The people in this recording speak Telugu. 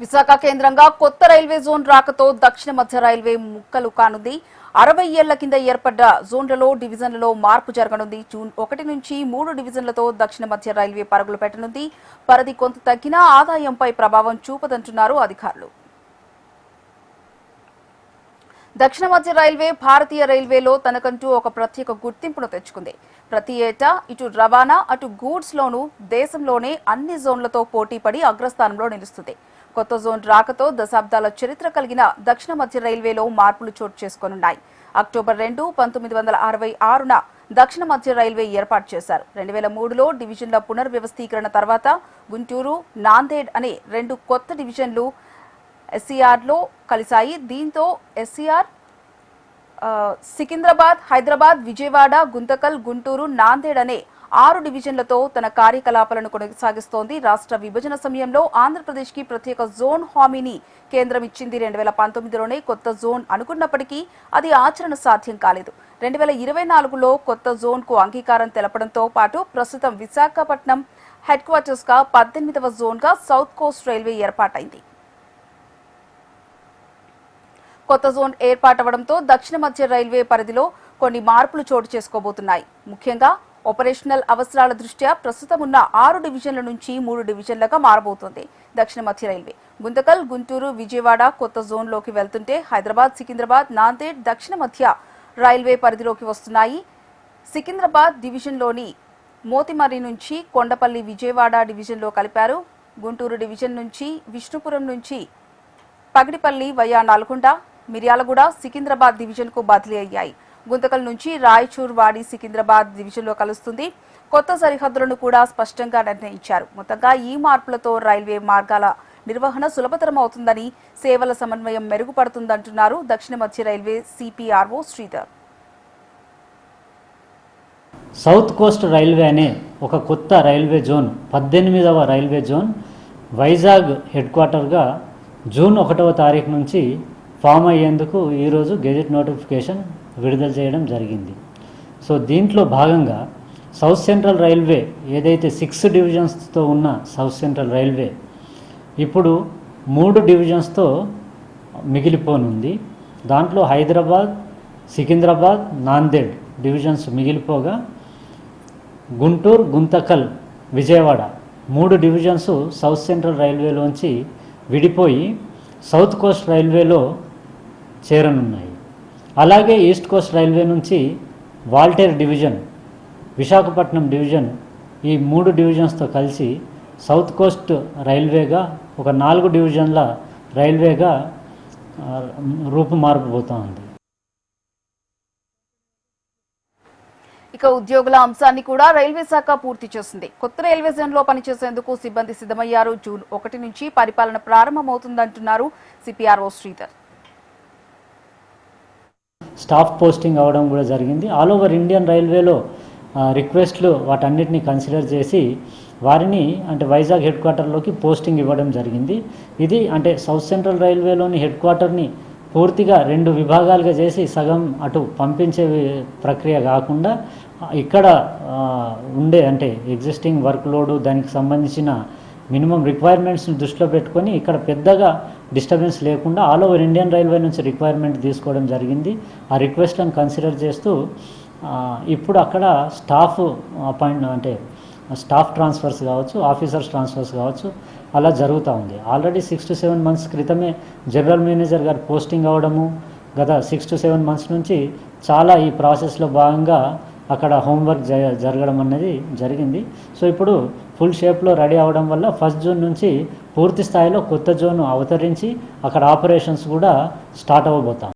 విశాఖ కేంద్రంగా కొత్త రైల్వే జోన్ రాకతో దక్షిణ మధ్య రైల్వే ముక్కలు కానుంది. 60 ఏళ్ల కింద ఏర్పడ్డ జోన్లలో డివిజన్లలో మార్పు జరగనుంది. జూన్ 1 నుంచి 3 డివిజన్లతో దక్షిణ మధ్య రైల్వే పరుగులు పెట్టనుంది. పరిధి కొంత తగ్గినా ఆదాయంపై ప్రభావం చూపదంటున్నారు అధికారులు. దక్షిణ మధ్య రైల్వే భారతీయ రైల్వేలో తనకంటూ ఒక ప్రత్యేక గుర్తింపును తెచ్చుకుంది. ప్రతి ఏటా ఇటు రవాణా అటు గూడ్స్ లోనూ దేశంలోనే అన్ని జోన్లతో పోటీపడి అగ్రస్థానంలో నిలుస్తుంది. కొత్త జోన్ రాకతో దశాబ్దాల చరిత్ర కలిగిన దక్షిణ మధ్య రైల్వేలో మార్పులు చోటు చేసుకోనున్నాయి. అక్టోబర్ 2, 1966న దక్షిణ మధ్య రైల్వే ఏర్పాటు చేశారు. 2003లో డివిజన్ల పునర్వ్యవస్థీకరణ తర్వాత గుంటూరు, నాందేడ్ అనే 2 కొత్త డివిజన్లు ఎస్సీఆర్లో కలిశాయి. దీంతో ఎస్సీఆర్ సికింద్రాబాద్, హైదరాబాద్, విజయవాడ, గుంతకల్, గుంటూరు, నాందేడ్ అనే 6 డివిజన్లతో తన కార్యకలాపాలను కొనసాగిస్తోంది. రాష్ట్ర విభజన సమయంలో ఆంధ్రప్రదేశ్కి ప్రత్యేక జోన్ హామీని కేంద్రం ఇచ్చింది. 2019లోనే కొత్త జోన్ అనుకున్నప్పటికీ అది ఆచరణ సాధ్యం కాలేదు. 2024లో కొత్త జోన్కు అంగీకారం తెలపడంతో పాటు ప్రస్తుతం విశాఖపట్నం హెడ్ క్వార్టర్స్గా 18వ జోన్గా సౌత్ కోస్ట్ రైల్వే ఏర్పాటైంది. కొత్త జోన్ ఏర్పాటవడంతో దక్షిణ మధ్య రైల్వే పరిధిలో కొన్ని మార్పులు చోటు చేసుకోబోతున్నాయి. ముఖ్యంగా ఆపరేషనల్ అవసరాల దృష్ట్యా ప్రస్తుతం ఉన్న 6 డివిజన్ల నుంచి 3 డివిజన్లుగా మారబోతోంది దక్షిణ మధ్య రైల్వే. గుంతకల్, గుంటూరు, విజయవాడ కొత్త జోన్లోకి వెళ్తుంటే హైదరాబాద్, సికింద్రాబాద్, నాందేడ్ దక్షిణ మధ్య రైల్వే పరిధిలోకి వస్తున్నాయి. సికింద్రాబాద్ డివిజన్లోని మోతిమర్రి నుంచి కొండపల్లి విజయవాడ డివిజన్లో కలిపారు. గుంటూరు డివిజన్ నుంచి విష్ణుపురం నుంచి పగిడిపల్లి వయా నల్గొండ, మిర్యాలగూడ సికింద్రాబాద్ డివిజన్కు బదిలీ అయ్యాయి. గుంతకల్ నుంచి రాయచూర్ వాడి సికింద్రాబాద్ డివిజన్లో కలుస్తుంది. కొత్త సరిహద్దులను కూడా స్పష్టంగా నిర్ణయించారు. మొత్తంగా ఈ మార్పులతో రైల్వే మార్గాల నిర్వహణ సులభతరం అవుతుందని, సేవల సమన్వయం మెరుగుపడుతుందంటున్నారు దక్షిణ మధ్య railway CPRO Sridhar. South coast railway అనే ఒక కొత్త రైల్వే జోన్ 18వ రైల్వే జోన్ వైజాగ్ హెడ్ క్వార్టర్గా జూన్ 1వ తారీఖు నుంచి ఫామ్ అయ్యేందుకు ఈరోజు గెజెట్ నోటిఫికేషన్ విడుదల చేయడం జరిగింది. సో దీంట్లో భాగంగా సౌత్ సెంట్రల్ రైల్వే ఏదైతే 6 డివిజన్స్తో ఉన్న సౌత్ సెంట్రల్ రైల్వే ఇప్పుడు 3 డివిజన్స్తో మిగిలిపోనుంది. దాంట్లో హైదరాబాద్, సికింద్రాబాద్, నాందేడ్ డివిజన్స్ మిగిలిపోగా Guntur, Guntakal, Vijayawada 3 divisions south central రైల్వేలోంచి విడిపోయి సౌత్ కోస్ట్ రైల్వేలో చేరనున్నాయి. అలాగే ఈస్ట్ కోస్ట్ రైల్వే నుంచి వాల్టేర్ డివిజన్, విశాఖపట్నం డివిజన్ ఈ 3 డివిజన్స్తో కలిసి సౌత్ కోస్ట్ రైల్వేగా ఒక 4 డివిజన్ల రైల్వేగా రూపుమారబోతోంది. ఇక ఉద్యోగుల అంశాన్ని కూడా రైల్వే శాఖ పూర్తి చేసింది. కొత్త రైల్వే జోన్లో పనిచేసేందుకు సిబ్బంది సిద్ధమయ్యారు. జూన్ 1 నుంచి పరిపాలన ప్రారంభమవుతుందంటున్నారు సిపిఆర్ఓ శ్రీధర్. స్టాఫ్ పోస్టింగ్ అవ్వడం కూడా జరిగింది. ఆల్ ఓవర్ ఇండియన్ రైల్వేలో రిక్వెస్ట్లు వాటన్నిటిని కన్సిడర్ చేసి వారిని అంటే వైజాగ్ హెడ్ క్వార్టర్లోకి పోస్టింగ్ ఇవ్వడం జరిగింది. ఇది అంటే సౌత్ సెంట్రల్ రైల్వేలోని హెడ్ క్వార్టర్ని పూర్తిగా 2 విభాగాలుగా చేసి సగం అటు పంపించే ప్రక్రియ కాకుండా ఇక్కడ ఉండే అంటే ఎగ్జిస్టింగ్ వర్క్ లోడు దానికి సంబంధించిన మినిమం రిక్వైర్మెంట్స్ని దృష్టిలో పెట్టుకొని ఇక్కడ పెద్దగా డిస్టర్బెన్స్ లేకుండా ఆల్ ఓవర్ ఇండియన్ రైల్వే నుంచి రిక్వైర్మెంట్ తీసుకోవడం జరిగింది. ఆ రిక్వెస్ట్లను కన్సిడర్ చేస్తూ ఇప్పుడు అక్కడ స్టాఫ్ అంటే స్టాఫ్ ట్రాన్స్ఫర్స్ కావచ్చు, ఆఫీసర్స్ ట్రాన్స్ఫర్స్ కావచ్చు అలా జరుగుతూ ఉంది. ఆల్రెడీ 6 to 7 months క్రితమే జనరల్ మేనేజర్ గారు పోస్టింగ్ అవ్వడము, గత 6 to 7 months నుంచి చాలా ఈ ప్రాసెస్లో భాగంగా అక్కడ హోంవర్క్ జరగడం అనేది జరిగింది. సో ఇప్పుడు ఫుల్ షేప్లో రెడీ అవ్వడం వల్ల 1st జూన్ నుంచి పూర్తి స్థాయిలో కొత్త జోన్ అవతరించి అక్కడ ఆపరేషన్స్ కూడా స్టార్ట్ అవ్వబోతాం.